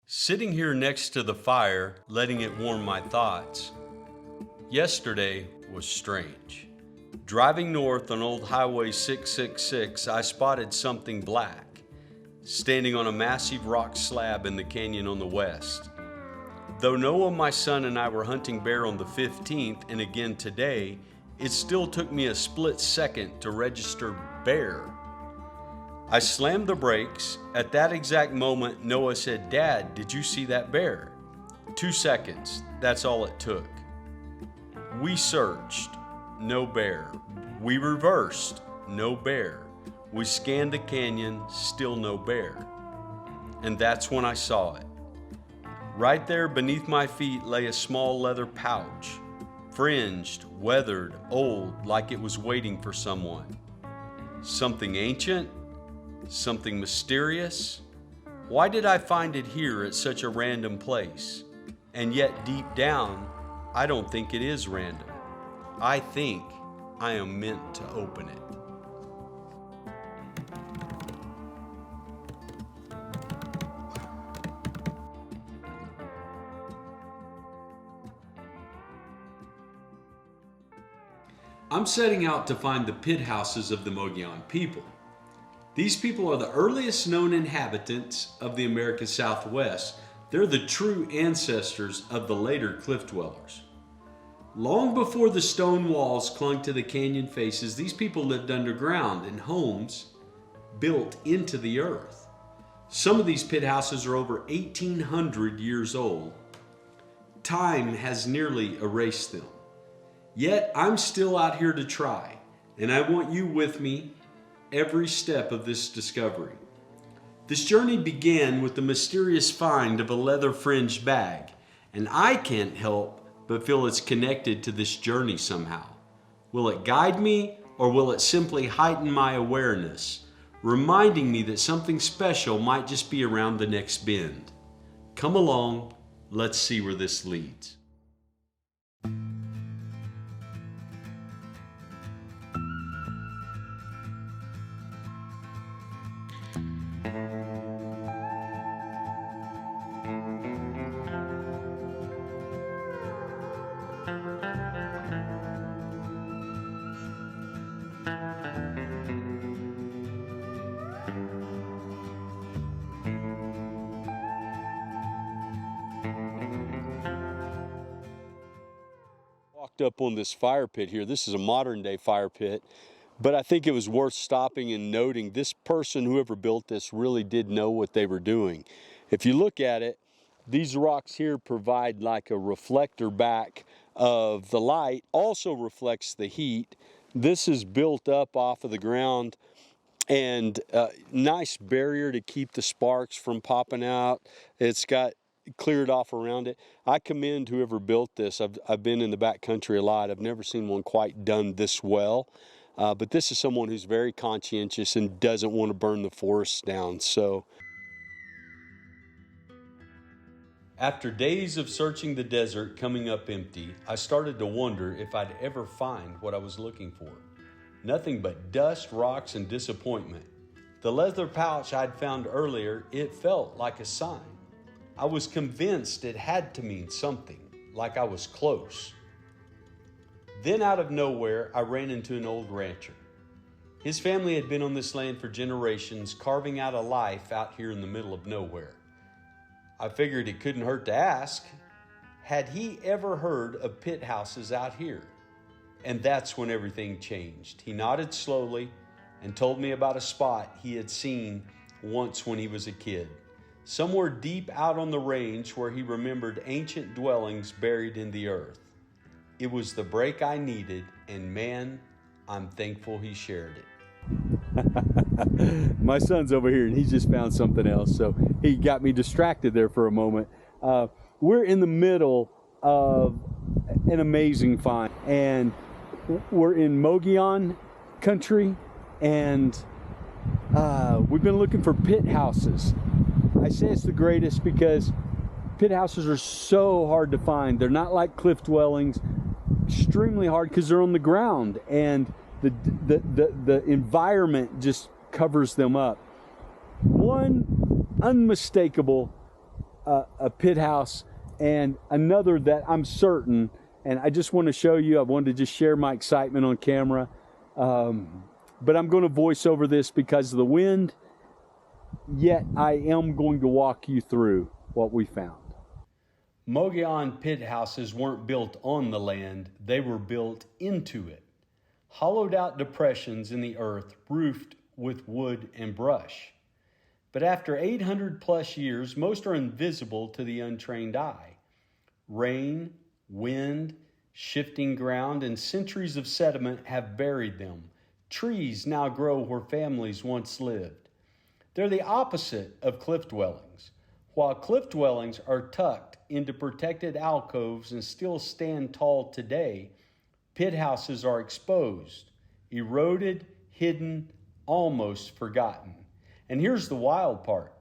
Sitting here next to the fire, letting it warm my thoughts. Yesterday was strange. Driving north on Old Highway 666, I spotted something black, standing on a massive rock slab in the canyon on the west. Though Noah, my son, and I were hunting bear on the 15th and again today, it still took me a split second to register bear. I slammed the brakes. At that exact moment, Noah said, "Dad, did you see that bear?" 2 seconds, that's all it took. We searched, no bear. We reversed, no bear. We scanned the canyon, still no bear. And that's when I saw it. Right there beneath my feet lay a small leather pouch, fringed, weathered, old, like it was waiting for someone. Something ancient? Something mysterious? Why did I find it here at such a random place? And yet deep down, I don't think it is random. I think I am meant to open it. I'm setting out to find the pit houses of the Mogollon people. These people are the earliest known inhabitants of the American Southwest. They're the true ancestors of the later cliff dwellers. Long before the stone walls clung to the canyon faces, these people lived underground in homes built into the earth. Some of these pit houses are over 1,800 years old. Time has nearly erased them. Yet I'm still out here to try, and I want you with me every step of this discovery. This journey began with the mysterious find of a leather-fringed bag, and I can't help but feel it's connected to this journey somehow. Will it guide me, or will it simply heighten my awareness, reminding me that something special might just be around the next bend? Come along, let's see where this leads. Up on this fire pit here. This is a modern day fire pit, but I think it was worth stopping and noting this person, whoever built this, really did know what they were doing. If you look at it, these rocks here provide like a reflector back of the light, also reflects the heat. This is built up off of the ground and nice barrier to keep the sparks from popping out. It's got cleared off around it. I commend whoever built this. I've been in the back country a lot. I've never seen one quite done this well. But this is someone who's very conscientious and doesn't want to burn the forests down. So, after days of searching the desert coming up empty, I started to wonder if I'd ever find what I was looking for. Nothing but dust, rocks, and disappointment. The leather pouch I'd found earlier, it felt like a sign. I was convinced it had to mean something, like I was close. Then out of nowhere, I ran into an old rancher. His family had been on this land for generations, carving out a life out here in the middle of nowhere. I figured it couldn't hurt to ask, had he ever heard of pit houses out here? And that's when everything changed. He nodded slowly and told me about a spot he had seen once when he was a kid. Somewhere deep out on the range where he remembered ancient dwellings buried in the earth. It was the break I needed, and man, I'm thankful he shared it. My son's over here and he just found something else, so he got me distracted there for a moment. We're in the middle of an amazing find, and we're in Mogollon country, and we've been looking for pit houses. I say it's the greatest because pit houses are so hard to find. They're not like cliff dwellings, extremely hard because they're on the ground, and the environment just covers them up. One unmistakable a pit house, and another that I'm certain, and I just want to show you, I wanted to just share my excitement on camera, but I'm going to voice over this because of the wind, yet I am going to walk you through what we found. Mogollon Pit Houses weren't built on the land, they were built into it. Hollowed out depressions in the earth roofed with wood and brush. But after 800 plus years, most are invisible to the untrained eye. Rain, wind, shifting ground, and centuries of sediment have buried them. Trees now grow where families once lived. They're the opposite of cliff dwellings. While cliff dwellings are tucked into protected alcoves and still stand tall today, pit houses are exposed, eroded, hidden, almost forgotten. And here's the wild part.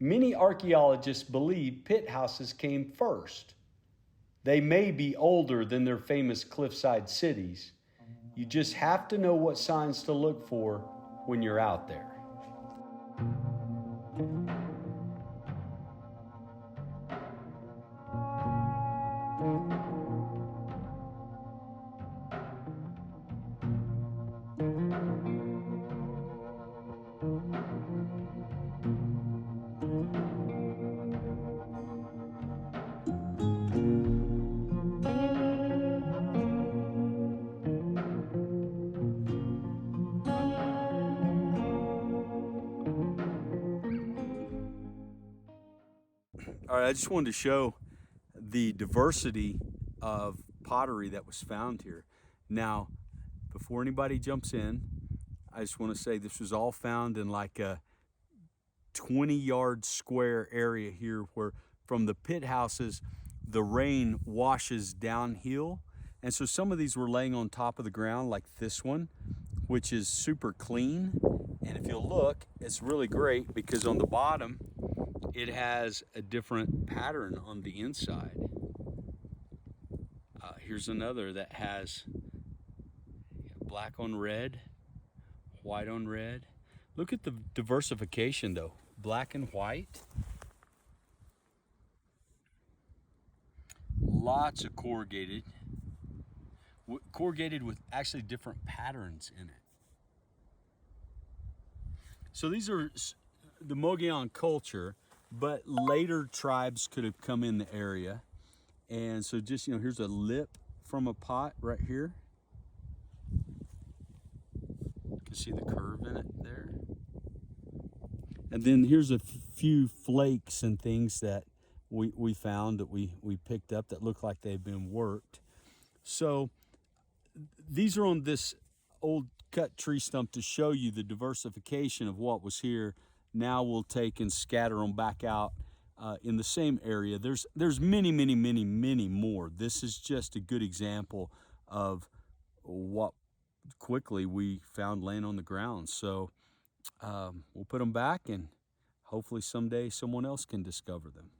Many archaeologists believe pit houses came first. They may be older than their famous cliffside cities. You just have to know what signs to look for when you're out there. All right, I just wanted to show the diversity of pottery that was found here. Now, before anybody jumps in, I just want to say this was all found in like a 20-yard square area here, where from the pit houses, the rain washes downhill. And so some of these were laying on top of the ground, like this one, which is super clean. And if you'll look, it's really great because on the bottom, it has a different pattern on the inside. Here's another that has black on red, white on red. Look at the diversification though, black and white. Lots of corrugated with actually different patterns in it. So these are the Mogollon culture, but later tribes could have come in the area. And so just, here's a lip from a pot right here. You can see the curve in it there. And then here's a few flakes and things that we found that we picked up that look like they've been worked. So these are on this old cut tree stump to show you the diversification of what was here. Now we'll take and scatter them back out in the same area. There's many more. This is just a good example of what quickly we found laying on the ground. So we'll put them back, and hopefully someday someone else can discover them.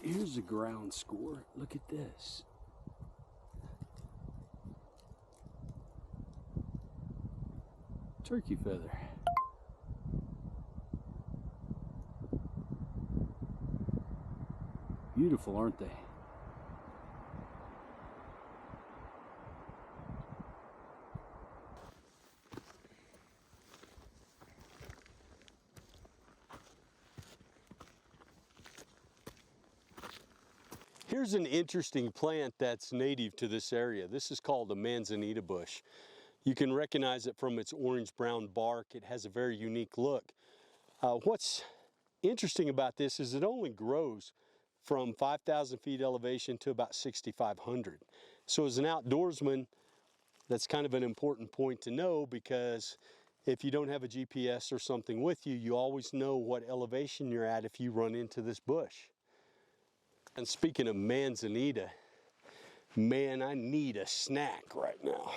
Here's the ground score. Look at this. Turkey feather. Beautiful, aren't they? Here's an interesting plant that's native to this area. This is called a manzanita bush. You can recognize it from its orange-brown bark. It has a very unique look. What's interesting about this is it only grows from 5,000 feet elevation to about 6,500. So as an outdoorsman, that's kind of an important point to know, because if you don't have a GPS or something with you, you always know what elevation you're at if you run into this bush. And speaking of manzanita, man, I need a snack right now.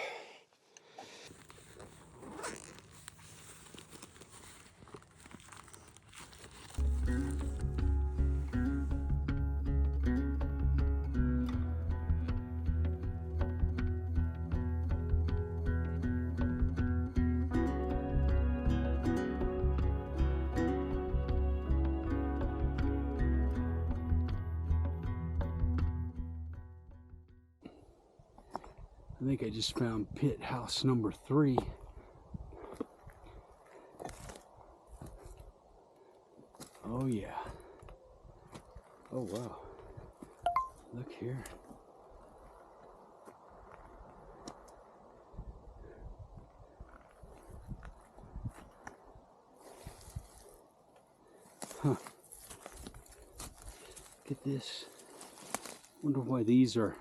I think I just found pit house number 3. Oh yeah. Oh wow. Look here. Huh. Look at this. Wonder why these are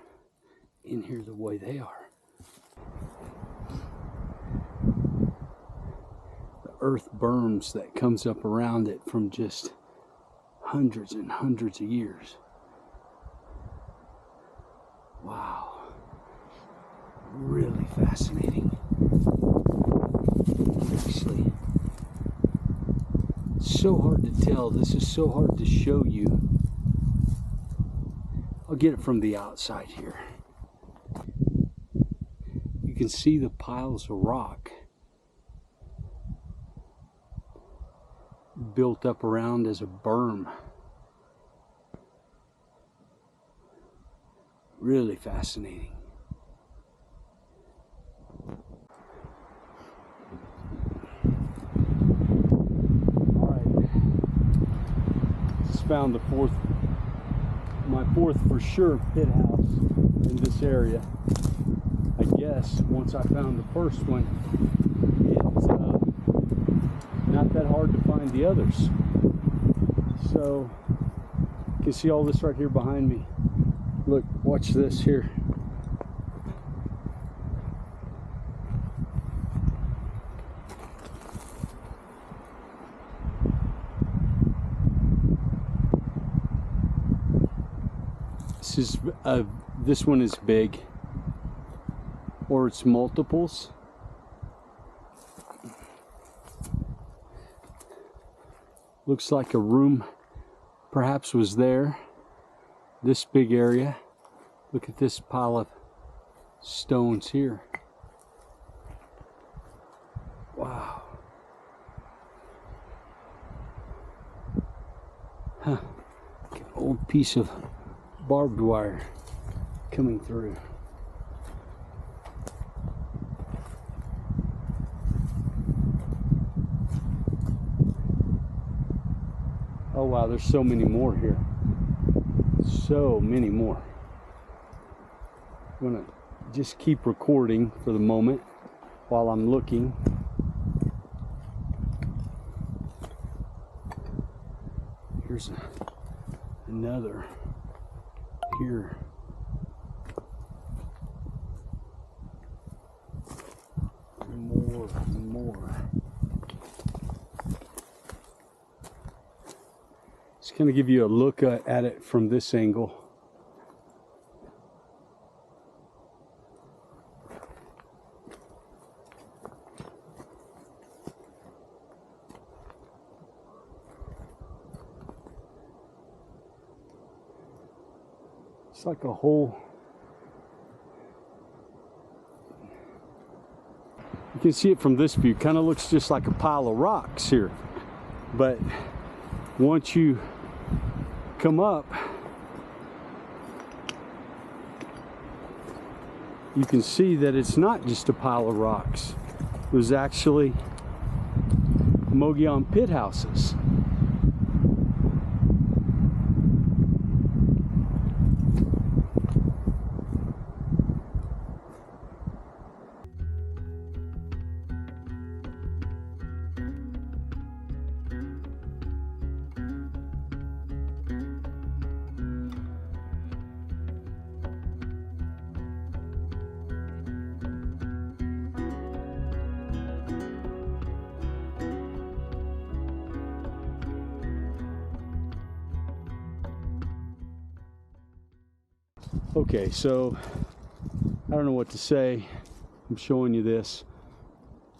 in here the way they are. Earth berms that comes up around it from just hundreds and hundreds of years. Wow. Really fascinating. Actually, so hard to tell. This is so hard to show you. I'll get it from the outside here. You can see the piles of rock built up around as a berm. Really fascinating. All right, just found my fourth for sure pit house in this area. I guess once I found the first one, it's not that hard to find the others. So you can see all this right here behind me. Look, watch this here. This one is big, or it's multiples. Looks like a room perhaps was there. This big area. Look at this pile of stones here. Wow. Huh. An old piece of barbed wire coming through. Oh wow, there's so many more here. So many more. I'm gonna just keep recording for the moment while I'm looking. Here's another here. More and more. Just going to give you a look at it from this angle. It's like a whole... You can see it from this view. Kind of looks just like a pile of rocks here. But once you come up, you can see that it's not just a pile of rocks. It was actually Mogollon Pit Houses. Okay, so I don't know what to say. I'm showing you this,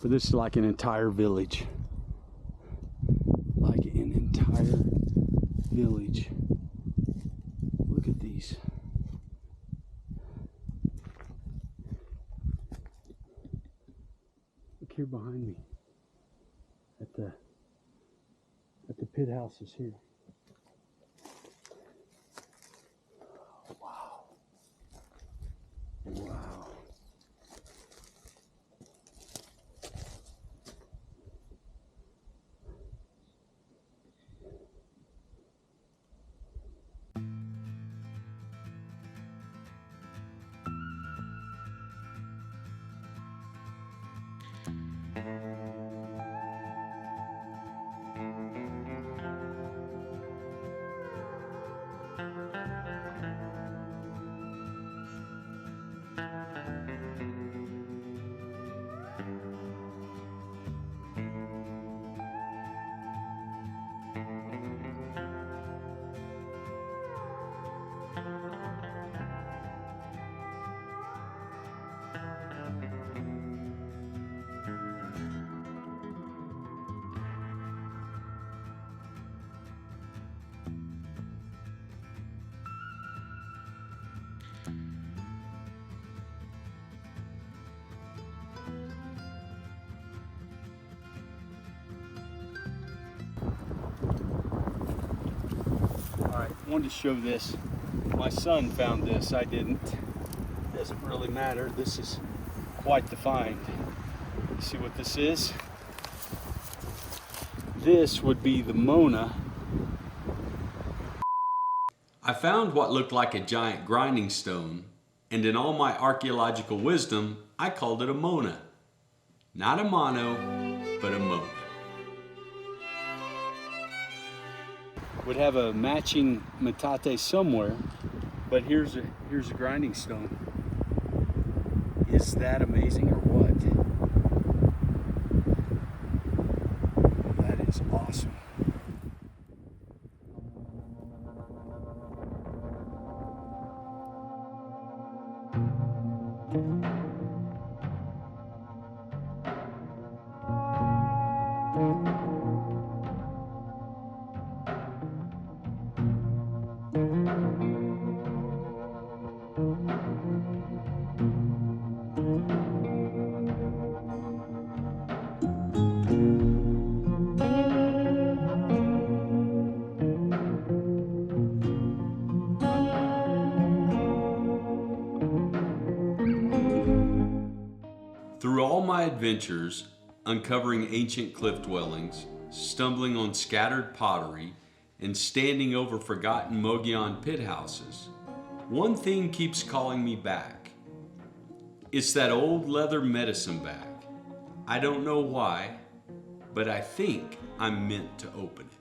but this is like an entire village. Like an entire village. Look at these. Look here behind me at the pit houses here. Wow. Wow. Alright, wanted to show this. My son found this, I didn't. Doesn't really matter. This is quite the find. See what this is? This would be the Mona. I found what looked like a giant grinding stone, and in all my archaeological wisdom, I called it a Mona. Not a mono, but a Mona. Would have a matching metate somewhere, but here's a grinding stone. Is that amazing or what? That is awesome. Through all my adventures, uncovering ancient cliff dwellings, stumbling on scattered pottery, and standing over forgotten Mogollon pit houses, one thing keeps calling me back. It's that old leather medicine bag. I don't know why, but I think I'm meant to open it.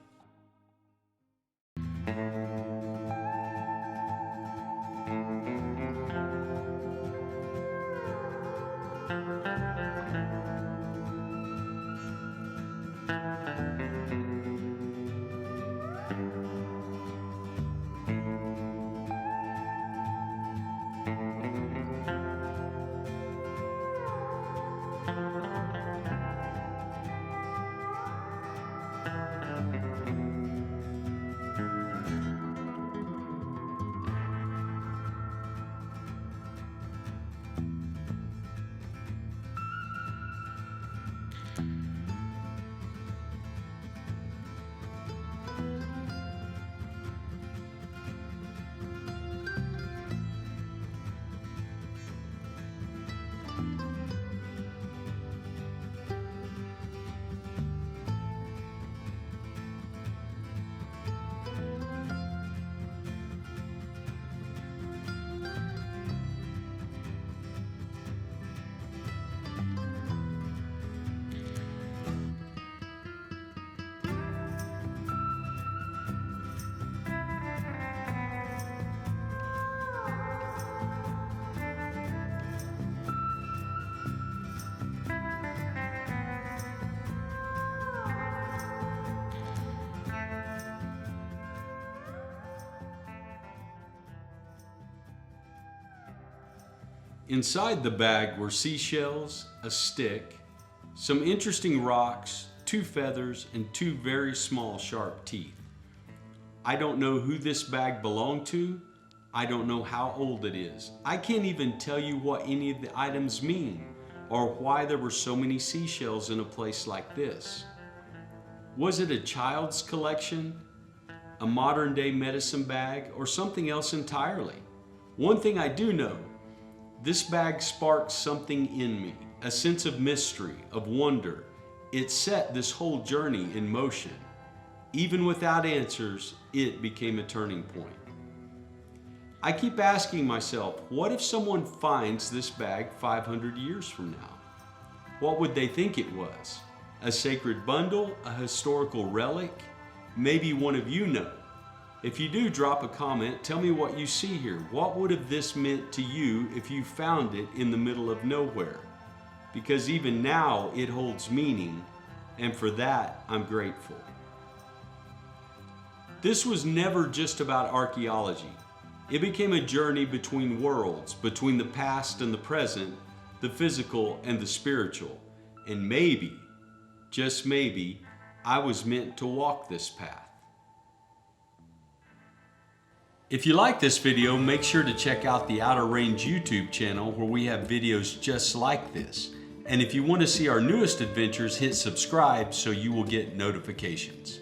Inside the bag were seashells, a stick, some interesting rocks, 2 feathers, and 2 very small sharp teeth. I don't know who this bag belonged to. I don't know how old it is. I can't even tell you what any of the items mean or why there were so many seashells in a place like this. Was it a child's collection, a modern day medicine bag, or something else entirely? One thing I do know, this bag sparked something in me, a sense of mystery, of wonder. It set this whole journey in motion. Even without answers, it became a turning point. I keep asking myself, what if someone finds this bag 500 years from now? What would they think it was? A sacred bundle? A historical relic? Maybe one of you know. If you do, drop a comment, tell me what you see here. What would have this meant to you if you found it in the middle of nowhere? Because even now it holds meaning, and for that I'm grateful. This was never just about archaeology. It became a journey between worlds, between the past and the present, the physical and the spiritual. And maybe, just maybe, I was meant to walk this path. If you like this video, make sure to check out the Outer Range YouTube channel where we have videos just like this. And if you want to see our newest adventures, hit subscribe so you will get notifications.